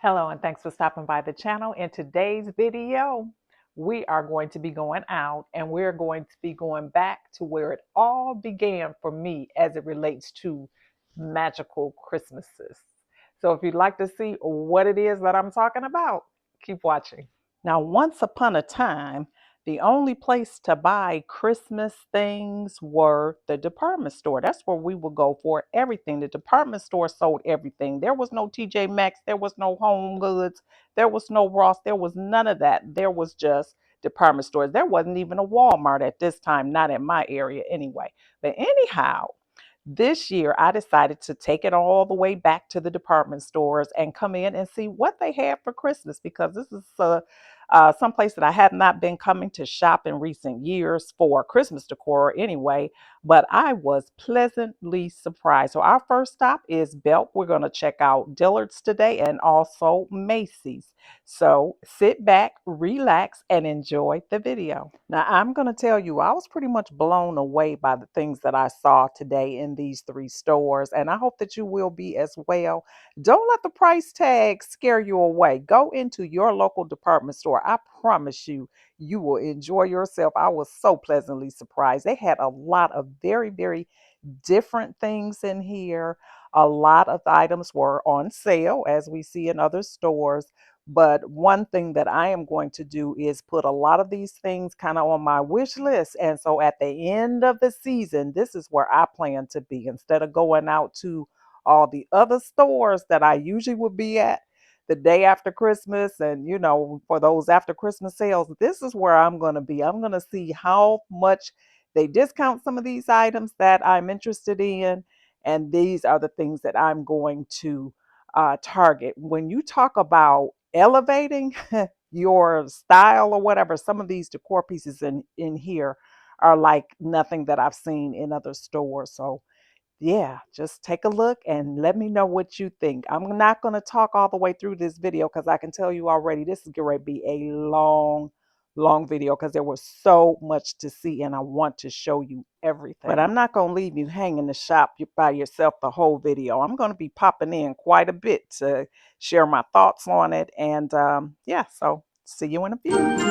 Hello, and thanks for stopping by the channel. In today's video, we are going to be going out and we're going to be going back to where it all began for me as it relates to magical Christmases. So if you'd like to see what it is that I'm talking about, keep watching. Now, once upon a time, the only place to buy Christmas things were the department store. That's where we would go for everything. The department store sold everything. There was no TJ Maxx, there was no Home Goods, there was no Ross, there was none of that. There was just department stores. There wasn't even a Walmart at this time, not in my area anyway. But anyhow, this year, I decided to take it all the way back to the department stores and come in and see what they had for Christmas because this is someplace that I have not been coming to shop in recent years for Christmas decor anyway, but I was pleasantly surprised. So our first stop is Belk. We're going to check out Dillards today and also Macy's. So sit back, relax, and enjoy the video. Now, I'm going to tell you, I was pretty much blown away by the things that I saw today in these three stores, and I hope that you will be as well. Don't let the price tag scare you away. Go into your local department store. I promise you, you will enjoy yourself. I was so pleasantly surprised. They had a lot of very different things in here. A lot of items were on sale, as we see in other stores. But one thing that I am going to do is put a lot of these things kind of on my wish list. And so at the end of the season, this is where I plan to be. Instead of going out to all the other stores that I usually would be at the day after Christmas and, for those after Christmas sales, this is where I'm going to be. I'm going to see how much they discount some of these items that I'm interested in. And these are the things that I'm going to target. When you talk about elevating your style or whatever, some of these decor pieces in here are like nothing that I've seen in other stores. So yeah, just take a look and let me know what you think. I'm not going to talk all the way through this video because I can tell you already this is going to be a long video because there was so much to see and I want to show you everything. But I'm not going to leave you hanging the shop by yourself the whole video. I'm going to be popping in quite a bit to share my thoughts on it. And yeah, so see you in a few.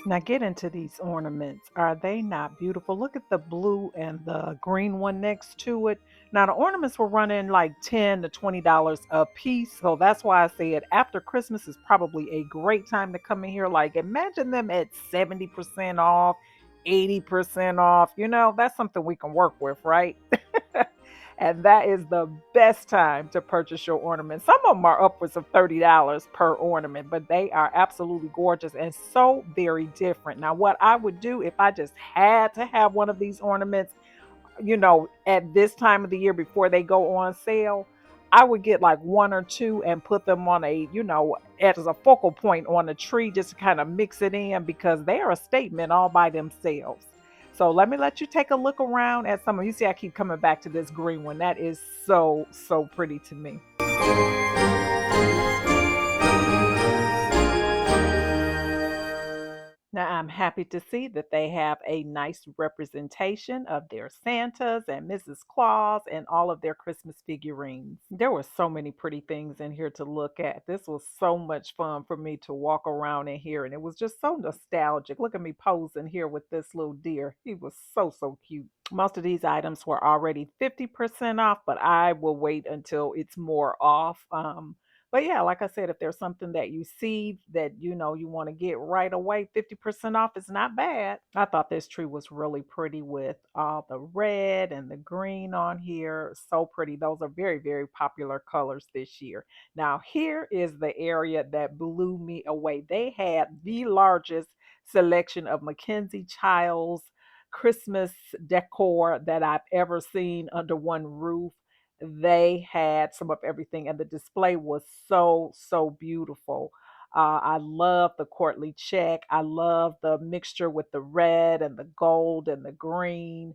Now get into these ornaments. Are they not beautiful? Look at the blue and the green one next to it. Now the ornaments were running like $10 to $20 a piece. So that's why I said after Christmas is probably a great time to come in here. Like imagine them at 70% off, 80% off. That's something we can work with, right? And that is the best time to purchase your ornaments. Some of them are upwards of $30 per ornament, but they are absolutely gorgeous and so very different. Now, what I would do if I just had to have one of these ornaments, at this time of the year before they go on sale, I would get like one or two and put them on as a focal point on a tree just to kind of mix it in because they are a statement all by themselves. So let you take a look around at some of you. See, I keep coming back to this green one. That is so pretty to me. Now, I'm happy to see that they have a nice representation of their Santas and Mrs. Claus and all of their Christmas figurines. There were so many pretty things in here to look at. This was so much fun for me to walk around in here, and it was just so nostalgic. Look at me posing here with this little deer. He was so cute. Most of these items were already 50% off, but I will wait until it's more off. But yeah, like I said, if there's something that you see that you want to get right away, 50% off is not bad. I thought this tree was really pretty with all the red and the green on here. So pretty. Those are very popular colors this year. Now, here is the area that blew me away. They had the largest selection of Mackenzie Child's Christmas decor that I've ever seen under one roof. They had some of everything, and the display was so beautiful. I love the courtly check. I love the mixture with the red and the gold and the green.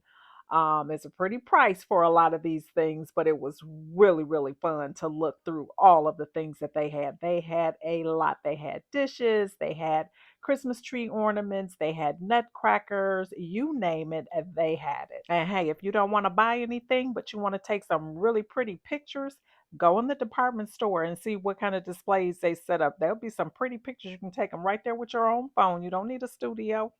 It's a pretty price for a lot of these things, but it was really, really fun to look through all of the things that they had. They had a lot. They had dishes, they had Christmas tree ornaments, they had nutcrackers, you name it, and they had it. And hey, if you don't want to buy anything, but you want to take some really pretty pictures, go in the department store and see what kind of displays they set up. There'll be some pretty pictures. You can take them right there with your own phone. You don't need a studio.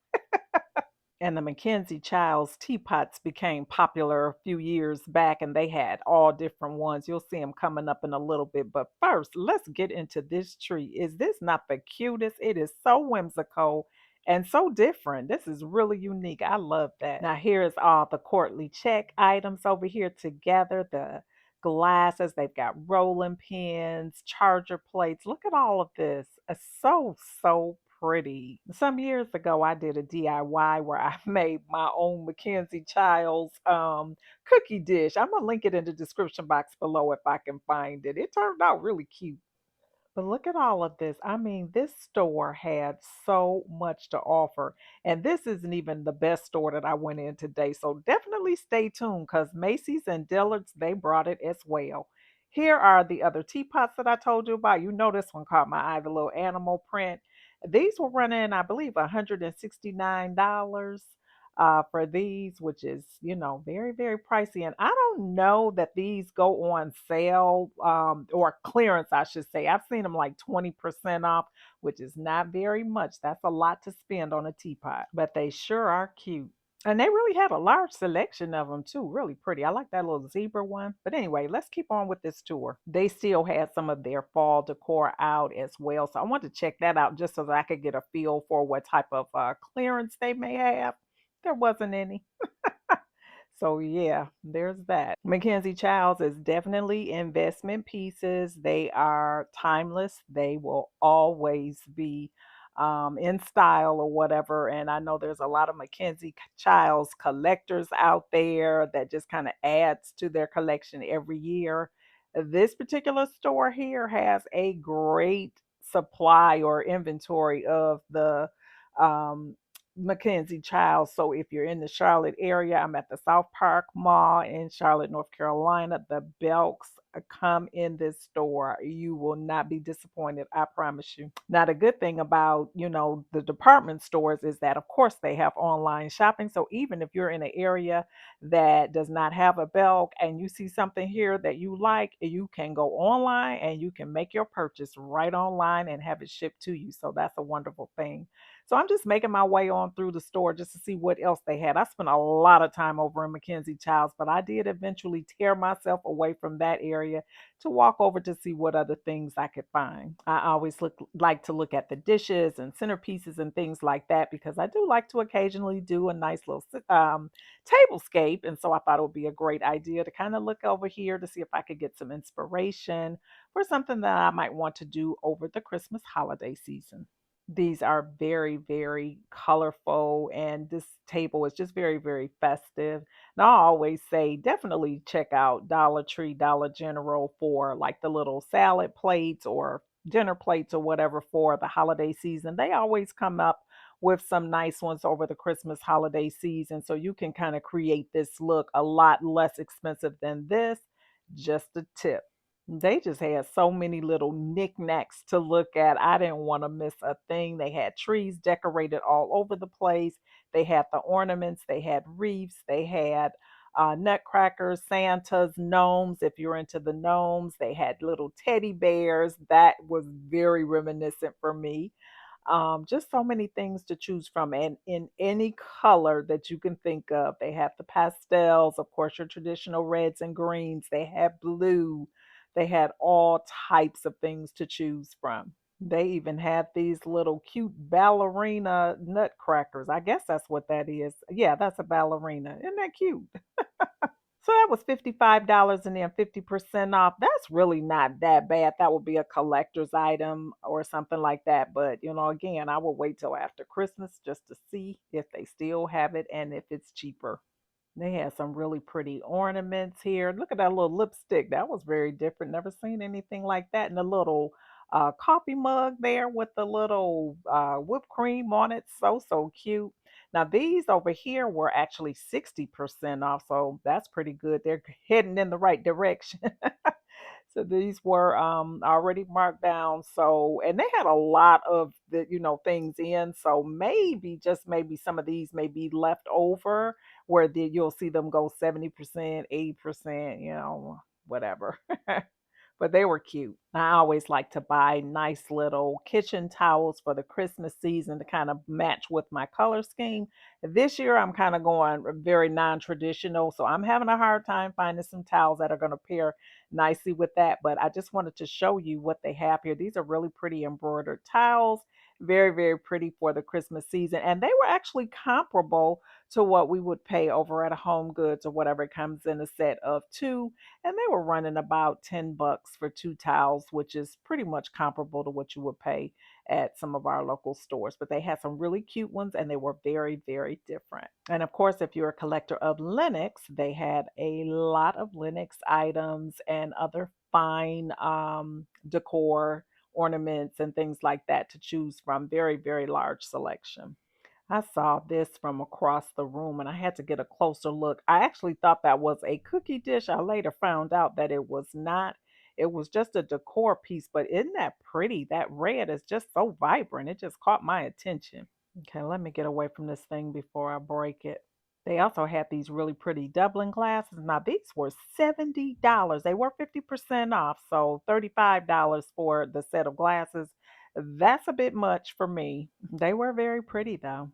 And the Mackenzie Child's teapots became popular a few years back, and they had all different ones. You'll see them coming up in a little bit. But first, let's get into this tree. Is this not the cutest? It is so whimsical and so different. This is really unique. I love that. Now, here's all the courtly check items over here together. The glasses, they've got rolling pins, charger plates. Look at all of this. It's so pretty. Some years ago, I did a DIY where I made my own Mackenzie Child's cookie dish. I'm gonna link it in the description box below if I can find it. It turned out really cute. But look at all of this. I mean, this store had so much to offer. And this isn't even the best store that I went in today. So definitely stay tuned because Macy's and Dillards, they brought it as well. Here are the other teapots that I told you about. You know this one caught my eye, the little animal print. These were running, I believe, $169 for these, which is, very, very pricey. And I don't know that these go on sale or clearance, I should say. I've seen them like 20% off, which is not very much. That's a lot to spend on a teapot, but they sure are cute. And they really had a large selection of them too. Really pretty. I like that little zebra one. But anyway, let's keep on with this tour. They still had some of their fall decor out as well. So I wanted to check that out just so that I could get a feel for what type of clearance they may have. There wasn't any. So yeah, there's that. Mackenzie Childs is definitely investment pieces. They are timeless. They will always be in style or whatever. And I know there's a lot of Mackenzie Childs collectors out there that just kind of adds to their collection every year. This particular store here has a great supply or inventory of the um, Mackenzie Child. So if you're in the Charlotte area, I'm at the South Park Mall in Charlotte, North Carolina. The Belks come in this store. You will not be disappointed, I promise you. Now, the good thing about, the department stores is that, of course, they have online shopping. So even if you're in an area that does not have a Belk and you see something here that you like, you can go online and you can make your purchase right online and have it shipped to you. So that's a wonderful thing. So I'm just making my way on through the store just to see what else they had. I spent a lot of time over in Mackenzie Childs, but I did eventually tear myself away from that area to walk over to see what other things I could find. I always like to look at the dishes and centerpieces and things like that because I do like to occasionally do a nice little tablescape. And so I thought it would be a great idea to kind of look over here to see if I could get some inspiration for something that I might want to do over the Christmas holiday season. These are very, very colorful, and this table is just very, very festive. And I always say definitely check out Dollar Tree, Dollar General for like the little salad plates or dinner plates or whatever for the holiday season. They always come up with some nice ones over the Christmas holiday season. So you can kind of create this look a lot less expensive than this. Just a tip. They just had so many little knickknacks to look at. I didn't want to miss a thing. They had trees decorated all over the place. They had the ornaments, they had wreaths, they had nutcrackers, Santas, gnomes. If you're into the gnomes, they had little teddy bears. That was very reminiscent for me. Just so many things to choose from, and in any color that you can think of. They have the pastels, of course, your traditional reds and greens. They had blue. They had all types of things to choose from. They even had these little cute ballerina nutcrackers. I guess that's what that is. Yeah, that's a ballerina. Isn't that cute? So that was $55 and then 50% off. That's really not that bad. That would be a collector's item or something like that. But, again, I will wait till after Christmas just to see if they still have it and if it's cheaper. They had some really pretty ornaments here. Look at that little lipstick. That was very different. Never seen anything like that. And the little coffee mug there with the little whipped cream on it. So, so cute. Now, these over here were actually 60% off, so that's pretty good. They're heading in the right direction. So these were already marked down. So, and they had a lot of the, things in. So maybe, just maybe some of these may be left over where you'll see them go 70%, 80%, whatever. But they were cute. I always like to buy nice little kitchen towels for the Christmas season to kind of match with my color scheme. This year, I'm kind of going very non traditional. So I'm having a hard time finding some towels that are going to pair nicely with that. But I just wanted to show you what they have here. These are really pretty embroidered towels. Very, very pretty for the Christmas season. And they were actually comparable to what we would pay over at Home Goods or whatever. It comes in a set of two, and they were running about $10 for two towels, which is pretty much comparable to what you would pay at some of our local stores. But they had some really cute ones, and they were very, very different. And of course, if you're a collector of Linux, they had a lot of Linux items and other fine decor ornaments and things like that to choose from. Very, very large selection. I saw this from across the room and I had to get a closer look. I actually thought that was a cookie dish. I later found out that it was not. It was just a decor piece, but isn't that pretty? That red is just so vibrant. It just caught my attention. Okay, let me get away from this thing before I break it. They also had these really pretty Dublin glasses. Now, these were $70. They were 50% off, so $35 for the set of glasses. That's a bit much for me. They were very pretty though.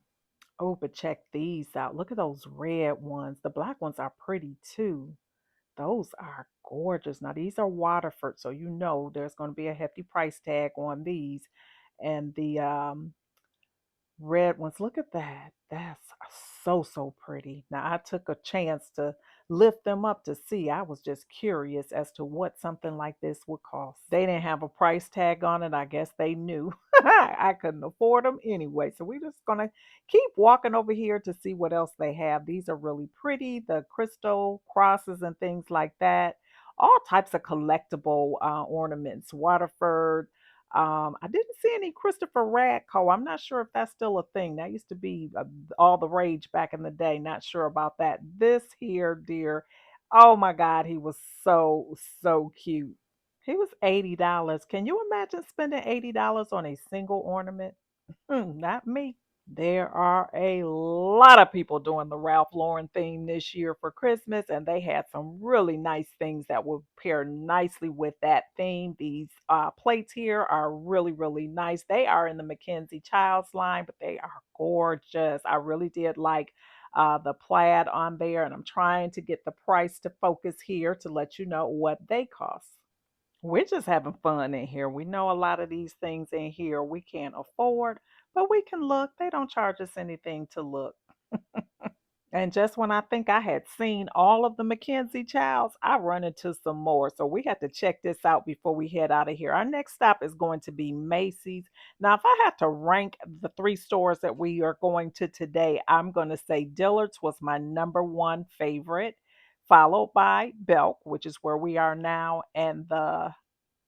Oh, but check these out. Look at those red ones. The black ones are pretty too. Those are gorgeous. Now, these are Waterford, so you know there's going to be a hefty price tag on these. And the red ones, look at that. That's so, so pretty. Now, I took a chance to lift them up to see. I was just curious as to what something like this would cost. They didn't have a price tag on it. I guess they knew I couldn't afford them anyway. So we're just going to keep walking over here to see what else they have. These are really pretty. The crystal crosses and things like that. All types of collectible ornaments. Waterford. I didn't see any Christopher Radko. I'm not sure if that's still a thing. That used to be all the rage back in the day. Not sure about that. This here, dear, oh my God, he was so, so cute. He was $80. Can you imagine spending $80 on a single ornament? Not me. There are a lot of people doing the Ralph Lauren theme this year for Christmas, and they had some really nice things that will pair nicely with that theme. These plates here are really, really nice. They are in the Mackenzie Childs line, but they are gorgeous. I really did like the plaid on there, and I'm trying to get the price to focus here to let you know what they cost. We're just having fun in here. We know a lot of these things in here we can't afford, but we can look. They don't charge us anything to look. And just when I think I had seen all of the Mackenzie Childs, I run into some more. So we had to check this out before we head out of here. Our next stop is going to be Macy's. Now, if I had to rank the three stores that we are going to today, I'm going to say Dillards was my number one favorite, followed by Belk, which is where we are now, and the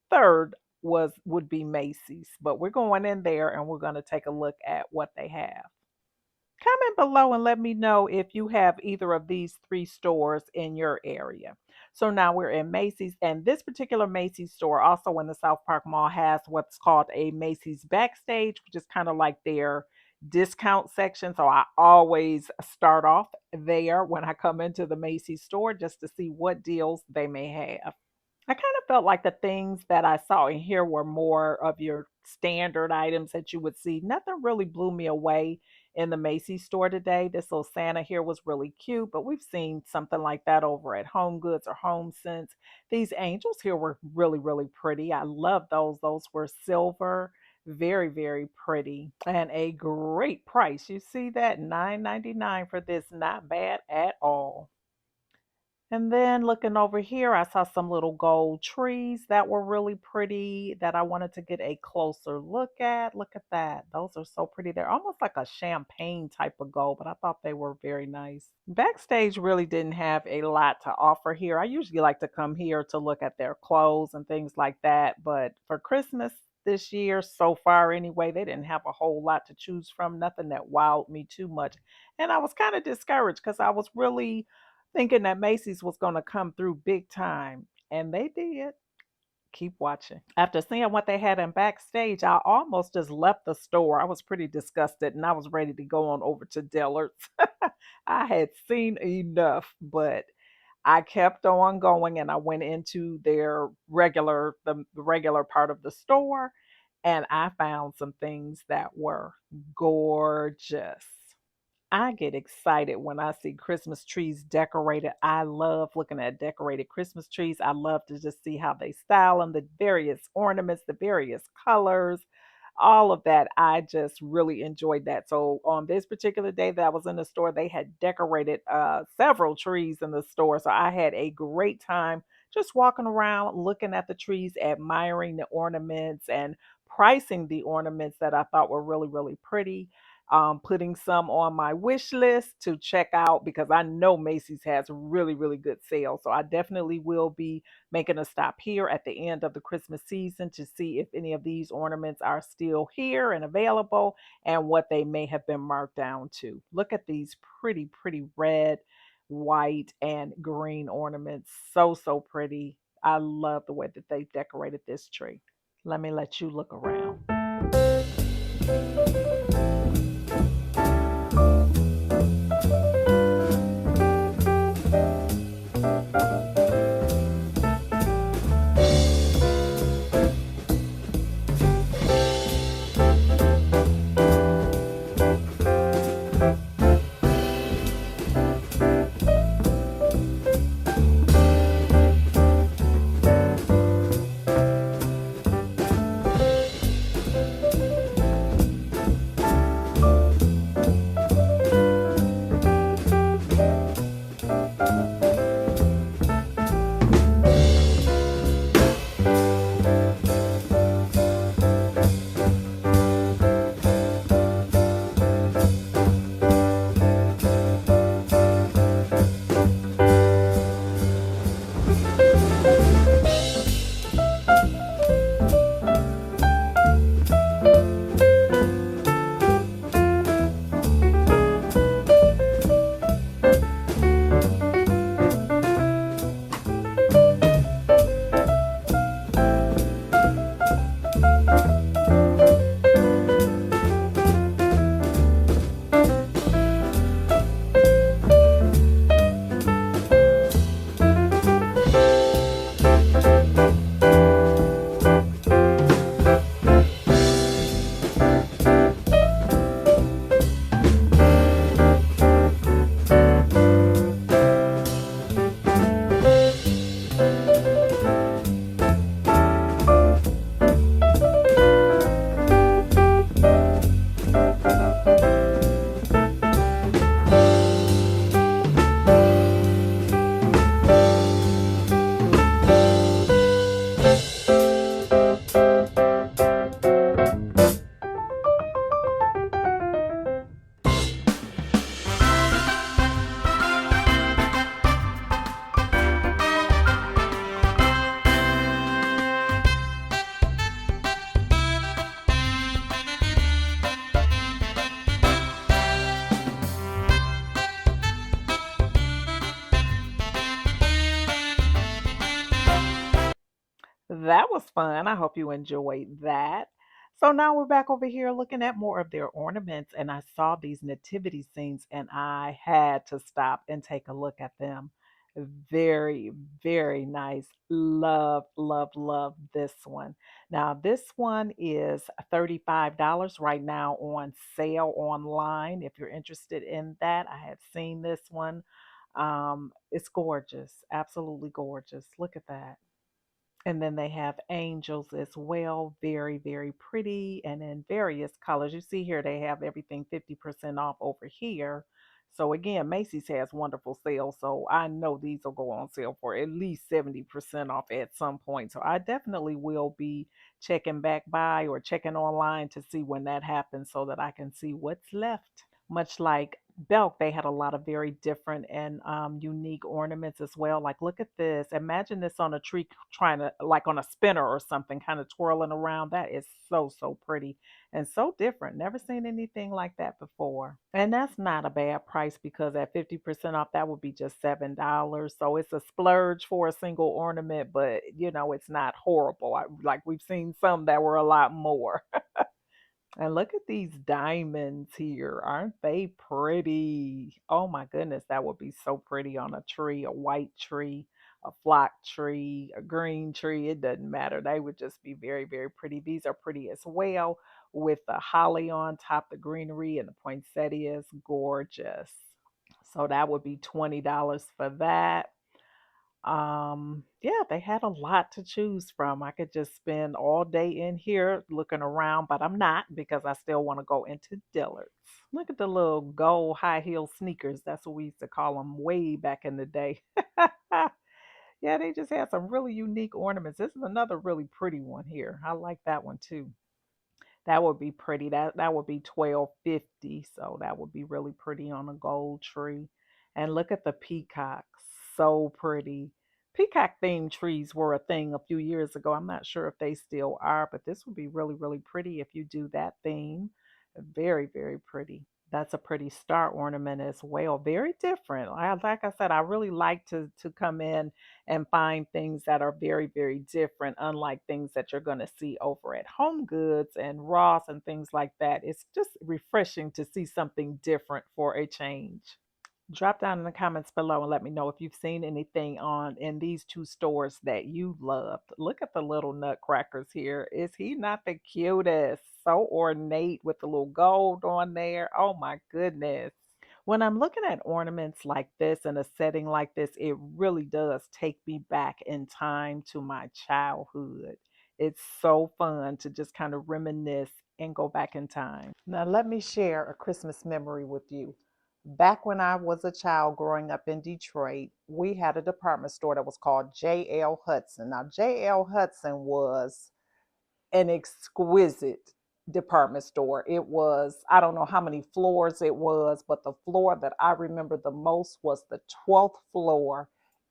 third would be Macy's. But we're going in there and we're going to take a look at what they have. Comment below and let me know if you have either of these three stores in your area. So now we're in Macy's, and this particular Macy's store, also in the South Park Mall, has what's called a Macy's Backstage, which is kind of like their discount section. So I always start off there when I come into the Macy's store just to see what deals they may have. I kind of felt like the things that I saw in here were more of your standard items that you would see. Nothing really blew me away in the Macy's store today. This little Santa here was really cute, but we've seen something like that over at Home Goods or Home Sense. These angels here were really, really pretty. I love those. Those were silver. Very, very pretty and a great price. You see that $9.99 for this. Not bad at all. And then looking over here, I saw some little gold trees that were really pretty that I wanted to get a closer look at. Look at that. Those are so pretty. They're almost like a champagne type of gold, but I thought they were very nice. Backstage really didn't have a lot to offer here. I usually like to come here to look at their clothes and things like that, but for Christmas, this year so far anyway. They didn't have a whole lot to choose from, nothing that wowed me too much. And I was kind of discouraged because I was really thinking that Macy's was going to come through big time. And they did. Keep watching. After seeing what they had in backstage, I almost just left the store. I was pretty disgusted and I was ready to go on over to Dillards. I had seen enough, but I kept on going and I went into their the regular part of the store, and I found some things that were gorgeous. I get excited when I see Christmas trees decorated. I love looking at decorated Christmas trees. I love to just see how they style them, the various ornaments, the various colors, all of that. I just really enjoyed that. So on this particular day that I was in the store, they had decorated several trees in the store. So I had a great time just walking around, looking at the trees, admiring the ornaments, and pricing the ornaments that I thought were really, really pretty. Putting some on my wish list to check out because I know Macy's has really, really good sales. So I definitely will be making a stop here at the end of the Christmas season to see if any of these ornaments are still here and available and what they may have been marked down to. Look at these pretty, pretty red, white, and green ornaments. So, so pretty. I love the way that they decorated this tree. Let me let you look around. That was fun. I hope you enjoyed that. So now we're back over here looking at more of their ornaments, and I saw these nativity scenes, and I had to stop and take a look at them. Very, very nice. Love, love, love this one. Now, this one is $35 right now on sale online. If you're interested in that, I have seen this one. It's gorgeous, absolutely gorgeous. Look at that. And then they have angels as well. Very, very pretty and in various colors. You see here they have everything 50% off over here. So again, Macy's has wonderful sales. So I know these will go on sale for at least 70% off at some point. So I definitely will be checking back by or checking online to see when that happens so that I can see what's left. Much like Belk, they had a lot of very different and unique ornaments as well. Like, look at this. Imagine this on a tree, trying to, like on a spinner or something, kind of twirling around. That is so, so pretty and so different. Never seen anything like that before. And that's not a bad price because at 50% off, that would be just $7. So it's a splurge for a single ornament, but it's not horrible. Like we've seen some that were a lot more. And look at these diamonds here. Aren't they pretty? Oh my goodness, that would be so pretty on a tree, a white tree, a flock tree, a green tree. It doesn't matter. They would just be very, very pretty. These are pretty as well with the holly on top, the greenery, and the poinsettias. Gorgeous. So that would be $20 for that. Yeah, they had a lot to choose from. I could just spend all day in here looking around, but I'm not because I still want to go into Dillards. Look at the little gold high heel sneakers. That's what we used to call them way back in the day. Yeah, they just had some really unique ornaments. This is another really pretty one here. I like that one too. That would be pretty. That would be 12.50. So that would be really pretty on a gold tree. And look at the peacocks. So pretty. Peacock themed trees were a thing a few years ago. I'm not sure if they still are, but this would be really, really pretty if you do that theme. Very, very pretty. That's a pretty star ornament as well. Very different. Like I said, I really like to come in and find things that are very, very different, unlike things that you're going to see over at Home Goods and Ross and things like that. It's just refreshing to see something different for a change. Drop down in the comments below and let me know if you've seen anything on in these two stores that you loved. Look at the little nutcrackers here. Is he not the cutest? So ornate with the little gold on there. Oh my goodness. When I'm looking at ornaments like this in a setting like this, it really does take me back in time to my childhood. It's so fun to just kind of reminisce and go back in time. Now, let me share a Christmas memory with you. Back when I was a child growing up in Detroit, we had a department store that was called J.L. Hudson. Now, J.L. Hudson was an exquisite department store. It was, I don't know how many floors it was, but the floor that I remember the most was the 12th floor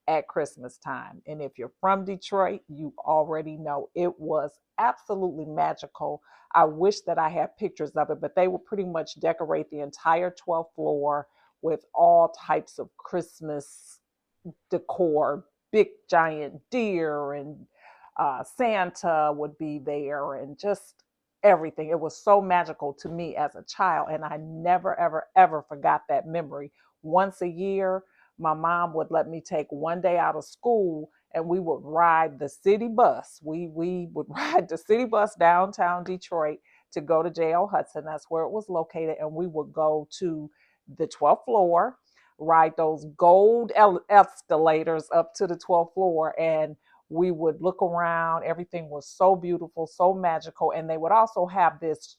at Christmas time. And if you're from Detroit, you already know it was absolutely magical. I wish that I had pictures of it, but they would pretty much decorate the entire 12th floor with all types of Christmas decor, big giant deer and Santa would be there and just everything. It was so magical to me as a child, and I never, ever, ever forgot that memory. Once a year, my mom would let me take one day out of school and we would ride the city bus. We would ride the city bus downtown Detroit to go to JL Hudson. That's where it was located. And we would go to the 12th floor, ride those gold escalators up to the 12th floor, and we would look around. Everything was so beautiful, so magical. And they would also have this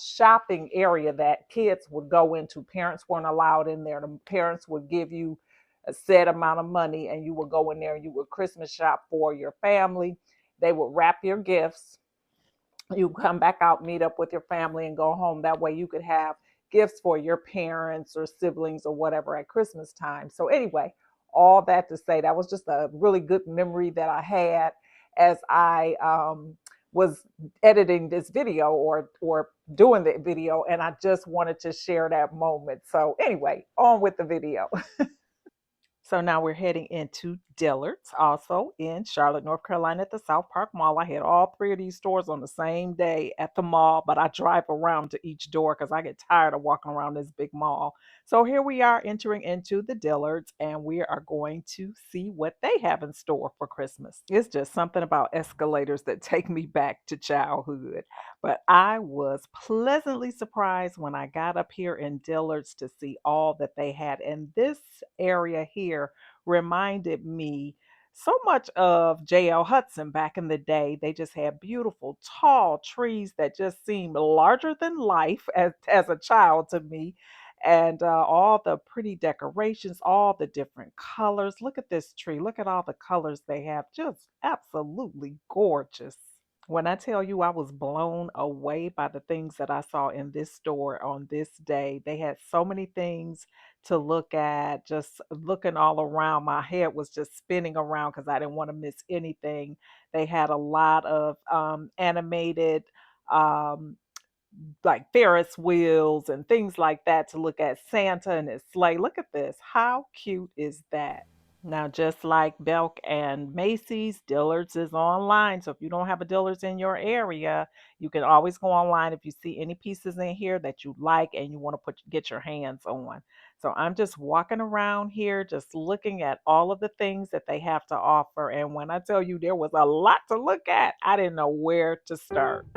shopping area that kids would go into. Parents weren't allowed in there. The parents would give you a set amount of money and you would go in there and you would Christmas shop for your family. They would wrap your gifts. You come back out, meet up with your family, and go home. That way you could have gifts for your parents or siblings or whatever at Christmas time. So, anyway, all that to say, that was just a really good memory that I had as I was editing this video or doing the video, and I just wanted to share that moment. So, anyway, on with the video. So now we're heading into Dillards, also in Charlotte, North Carolina at the South Park Mall. I had all three of these stores on the same day at the mall, but I drive around to each door because I get tired of walking around this big mall. So here we are entering into the Dillards, and we are going to see what they have in store for Christmas. It's just something about escalators that take me back to childhood. But I was pleasantly surprised when I got up here in Dillard's to see all that they had. And this area here reminded me so much of JL Hudson back in the day. They just had beautiful, tall trees that just seemed larger than life as a child to me. And all the pretty decorations, all the different colors. Look at this tree. Look at all the colors they have. Just absolutely gorgeous. When I tell you I was blown away by the things that I saw in this store on this day, they had so many things to look at. Just looking all around, my head was just spinning around because I didn't want to miss anything. They had a lot of animated, um, like Ferris wheels and things like that to look at. Santa and his sleigh. Look at this. How cute is that? Now, just like Belk and Macy's, Dillards is online. So if you don't have a Dillards in your area, you can always go online if you see any pieces in here that you like and you want to get your hands on. So I'm just walking around here, just looking at all of the things that they have to offer. And when I tell you there was a lot to look at, I didn't know where to start.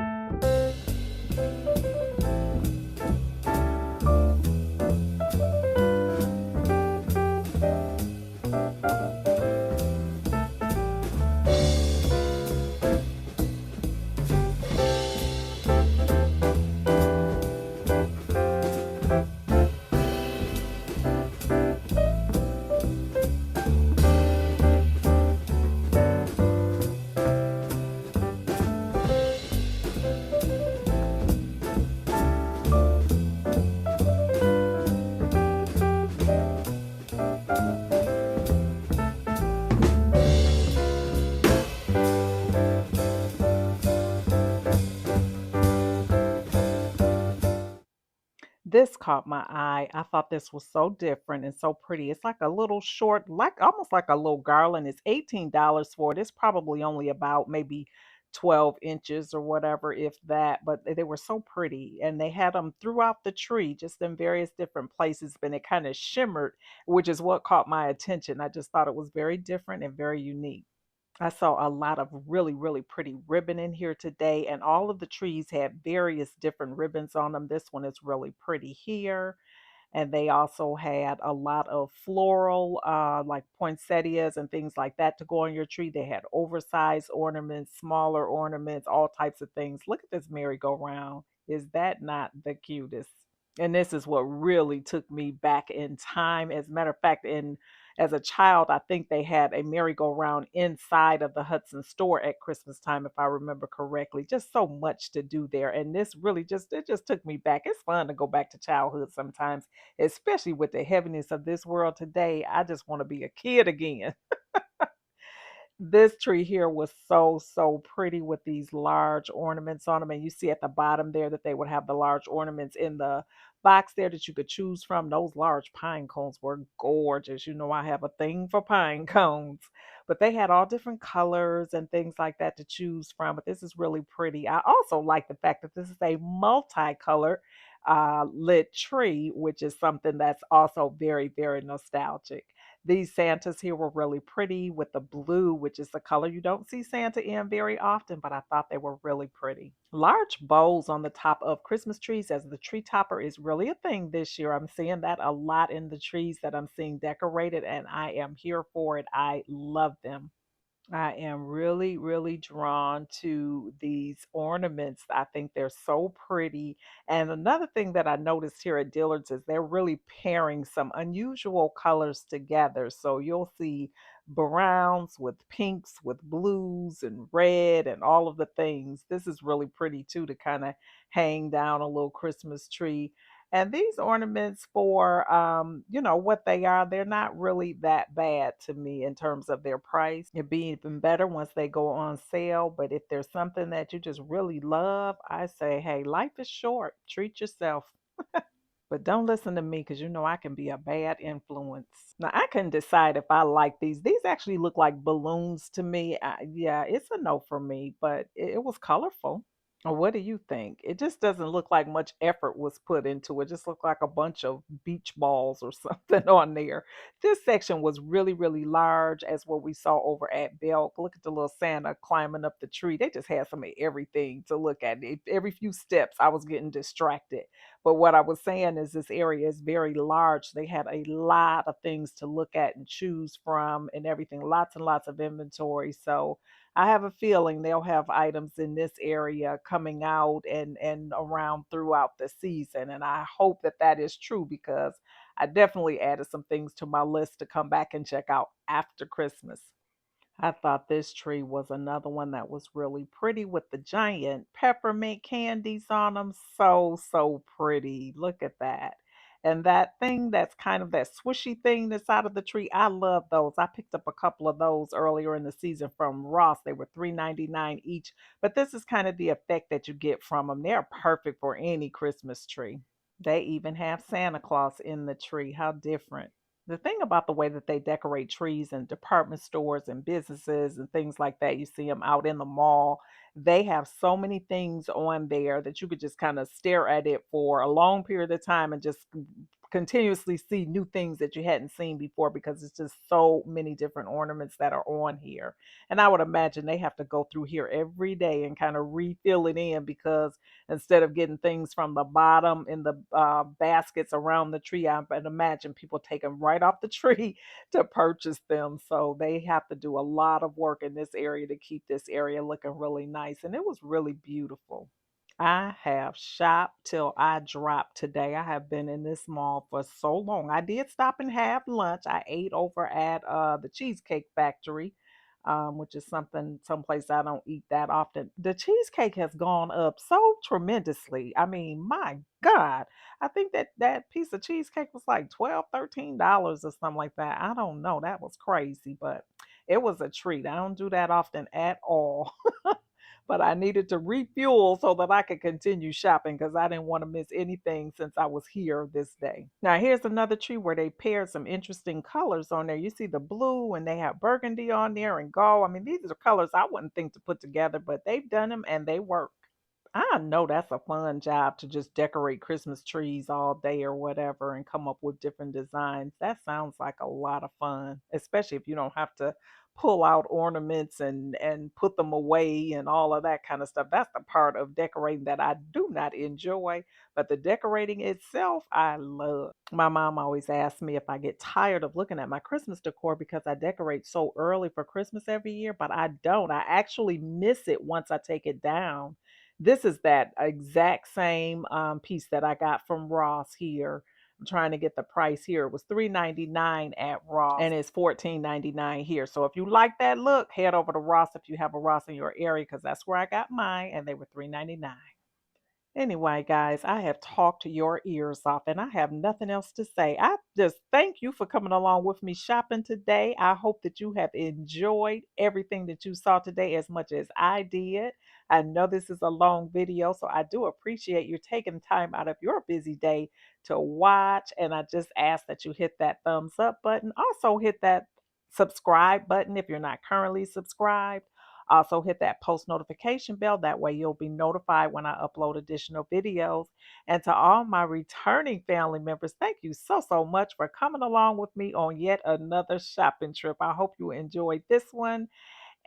This caught my eye. I thought this was so different and so pretty. It's like a little short, like almost like a little garland. It's $18 for it. It's probably only about maybe 12 inches or whatever, if that. But they were so pretty. And they had them throughout the tree, just in various different places. But it kind of shimmered, which is what caught my attention. I just thought it was very different and very unique. I saw a lot of really, really pretty ribbon in here today, and all of the trees had various different ribbons on them. This one is really pretty here. And they also had a lot of floral, like poinsettias and things like that to go on your tree. They had oversized ornaments, smaller ornaments, all types of things. Look at this merry-go-round. Is that not the cutest? And this is what really took me back in time. As a matter of fact, in as a child, I think they had a merry-go-round inside of the Hudson store at Christmas time, if I remember correctly. Just so much to do there. And this really just it just took me back. It's fun to go back to childhood sometimes, especially with the heaviness of this world today. I just want to be a kid again. This tree here was so pretty with these large ornaments on them. And you see at the bottom there that they would have the large ornaments in the box there that you could choose from. Those large pine cones were gorgeous. You know, I have a thing for pine cones. But they had all different colors and things like that to choose from. But this is really pretty. I also like the fact that this is a multicolored lit tree, which is something that's also very nostalgic. These Santas here were really pretty with the blue, which is the color you don't see Santa in very often, but I thought they were really pretty. Large bowls on the top of Christmas trees, as the tree topper is really a thing this year. I'm seeing that a lot in the trees that I'm seeing decorated, and I am here for it. I love them. I am really drawn to these ornaments. I think they're so pretty. And another thing that I noticed here at Dillard's is they're really pairing some unusual colors together. So you'll see browns with pinks, with blues and red and all of the things. This is really pretty too to kind of hang down a little Christmas tree. And these ornaments for what they are, they're not really that bad to me in terms of their price. It'd be even better once they go on sale. But if there's something that you just really love, I say, hey, life is short. Treat yourself. But don't listen to me because you know I can be a bad influence. Now I can decide if I like these. These actually look like balloons to me. Yeah, it's a no for me, but it was colorful. Or what do you think? It just doesn't look like much effort was put into it. It just looked like a bunch of beach balls or something on there. This section was really large, as what we saw over at Belk. Look at the little Santa climbing up the tree. They just had some of everything to look at. Every few steps, I was getting distracted. But what I was saying is this area is very large. They had a lot of things to look at and choose from and everything. Lots and lots of inventory. So I have a feeling they'll have items in this area coming out and around throughout the season. And I hope that that is true because I definitely added some things to my list to come back and check out after Christmas. I thought this tree was another one that was really pretty with the giant peppermint candies on them. So, so pretty. Look at that. And that thing that's kind of that swishy thing that's out of the tree, I love those. I picked up a couple of those earlier in the season from Ross. They were $3.99 each. But this is kind of the effect that you get from them. They're perfect for any Christmas tree. They even have Santa Claus in the tree. How different. The thing about the way that they decorate trees in department stores and businesses and things like that, you see them out in the mall. They have so many things on there that you could just kind of stare at it for a long period of time and just continuously see new things that you hadn't seen before because it's just so many different ornaments that are on here. And I would imagine they have to go through here every day and kind of refill it in because instead of getting things from the bottom in the baskets around the tree, I would imagine people take them right off the tree to purchase them. So they have to do a lot of work in this area to keep this area looking really nice. And it was really beautiful. I have shopped till I dropped today. I have been in this mall for so long. I did stop and have lunch. I ate over at the Cheesecake Factory, which is someplace I don't eat that often. The cheesecake has gone up so tremendously. I mean, my God, I think that piece of cheesecake was like $12, $13 or something like that. I don't know. That was crazy, but it was a treat. I don't do that often at all. But I needed to refuel so that I could continue shopping because I didn't want to miss anything since I was here this day. Now, here's another tree where they paired some interesting colors on there. You see the blue and they have burgundy on there and gold. I mean, these are colors I wouldn't think to put together, but they've done them and they work. I know that's a fun job to just decorate Christmas trees all day or whatever and come up with different designs. That sounds like a lot of fun, especially if you don't have to pull out ornaments and put them away and all of that kind of stuff. That's the part of decorating that I do not enjoy, but the decorating itself I love. My mom always asks me if I get tired of looking at my Christmas decor because I decorate so early for Christmas every year, but I don't. I actually miss it once I take it down. This is that exact same piece that I got from Ross here. I'm trying to get the price here. It was $3.99 at Ross and it's $14.99 here. So if you like that look, head over to Ross if you have a Ross in your area because that's where I got mine and they were $3.99. Anyway, guys, I have talked your ears off and I have nothing else to say. I just thank you for coming along with me shopping today. I hope that you have enjoyed everything that you saw today as much as I did. I know this is a long video, so I do appreciate you taking time out of your busy day to watch. And I just ask that you hit that thumbs up button. Also, hit that subscribe button if you're not currently subscribed. Also, hit that post notification bell. That way, you'll be notified when I upload additional videos. And to all my returning family members, thank you so, so much for coming along with me on yet another shopping trip. I hope you enjoyed this one.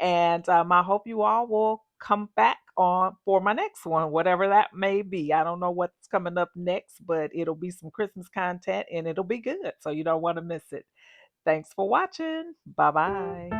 And I hope you all will come back on for my next one, whatever that may be. I don't know what's coming up next, but it'll be some Christmas content and it'll be good. So you don't want to miss it. Thanks for watching. Bye bye.